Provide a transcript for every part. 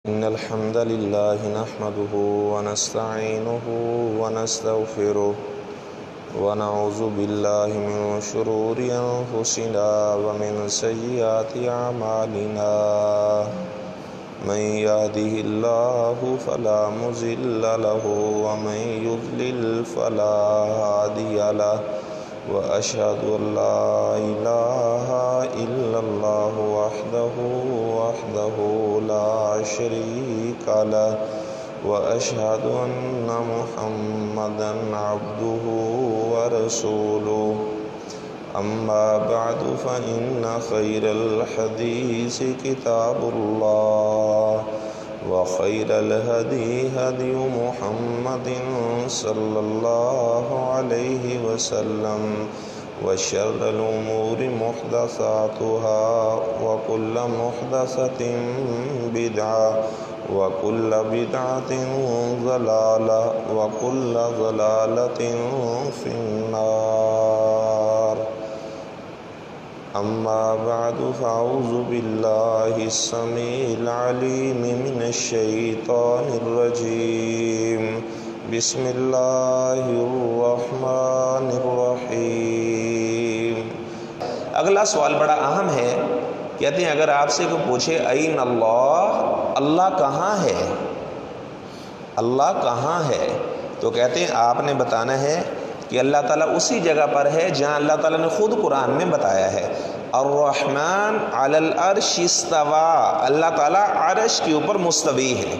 إن الحمد لله نحمده ونستعينه ونستغفره ونعوذ بالله من شرور أنفسنا ومن سيئات أعمالنا من يهده الله فلا مضل له ومن يضلل فلا هادي له وأشهد أن لا إله إلا الله وحده لا شريك له وأشهد أن محمدا عبده ورسوله أما بعد فإن خير الحديث كتاب الله وخير الهدي هدي محمد صلى الله عليه وسلم وشر الأمور محدثاتها وكل محدثة بدعة وكل بدعة ضلالة وكل ضلالة في النار أما بعد فأعوذ بالله السميع العليم من الشيطان الرجيم بسم اللہ الرحمن الرحیم۔ اگلا سوال بڑا اہم ہے۔ کہتے ہیں اگر آپ سے کوئی پوچھے این اللہ، اللہ کہاں ہے، اللہ کہاں ہے، تو کہتے ہیں آپ نے بتانا ہے کہ اللہ تعالیٰ اسی جگہ پر ہے جہاں اللہ تعالیٰ نے خود قرآن میں بتایا ہے، الرحمن علی العرش استوی، اللہ تعالیٰ عرش کے اوپر مستوی ہے۔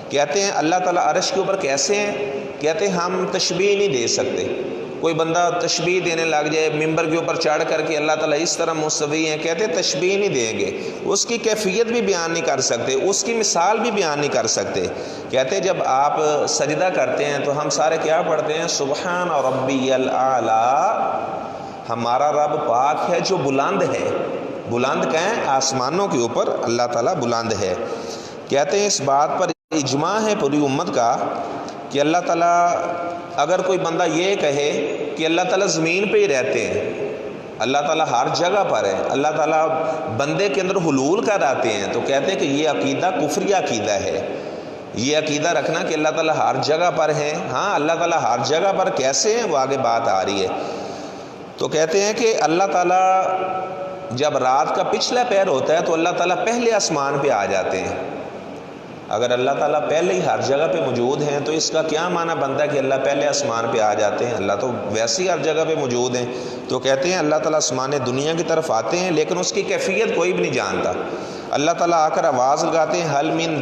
کہتے ہیں اللہ تعالیٰ عرش کے اوپر کیسے ہیں؟ کہتے ہیں ہم تشبیہ نہیں دے سکتے۔ کوئی بندہ تشبیہ دینے لگ جائے، ممبر کے اوپر چڑھ کر کے اللہ تعالیٰ اس طرح مستوی ہیں، کہتے ہیں تشبیہ نہیں دیں گے، اس کی کیفیت بھی بیان نہیں کر سکتے، اس کی مثال بھی بیان نہیں کر سکتے۔ کہتے ہیں جب آپ سجدہ کرتے ہیں تو ہم سارے کیا پڑھتے ہیں؟ سبحان ربی الاعلیٰ، ہمارا رب پاک ہے جو بلند ہے۔ بلند کہیں آسمانوں کے اوپر اللہ تعالیٰ بلند ہے۔ کہتے ہیں اس بات پر اجماع ہے پوری امت کا کہ اللہ تعالیٰ، اگر کوئی بندہ یہ کہے کہ اللہ تعالیٰ زمین پہ ہی رہتے ہیں، اللہ تعالیٰ ہر جگہ پر ہے، اللہ تعالیٰ بندے کے اندر حلول کر آتے ہیں، تو کہتے ہیں کہ یہ عقیدہ کفری عقیدہ ہے۔ یہ عقیدہ رکھنا کہ اللہ تعالیٰ ہر جگہ پر ہے، ہاں اللہ تعالیٰ ہر جگہ پر کیسے ہیں وہ آگے بات آ رہی ہے۔ تو کہتے ہیں کہ اللہ تعالیٰ جب رات کا پچھلا پہر ہوتا ہے تو اللہ تعالیٰ پہلے آسمان پہ آ جاتے ہیں۔ اگر اللہ تعالیٰ پہلے ہی ہر جگہ پہ موجود ہیں تو اس کا کیا معنی بنتا ہے کہ اللہ پہلے آسمان پہ آ جاتے ہیں؟ اللہ تو ویسے ہی ہر جگہ پہ موجود ہیں۔ تو کہتے ہیں اللہ تعالیٰ آسمان دنیا کی طرف آتے ہیں لیکن اس کی کیفیت کوئی بھی نہیں جانتا۔ اللہ تعالیٰ آ کر آواز لگاتے ہیں، حل من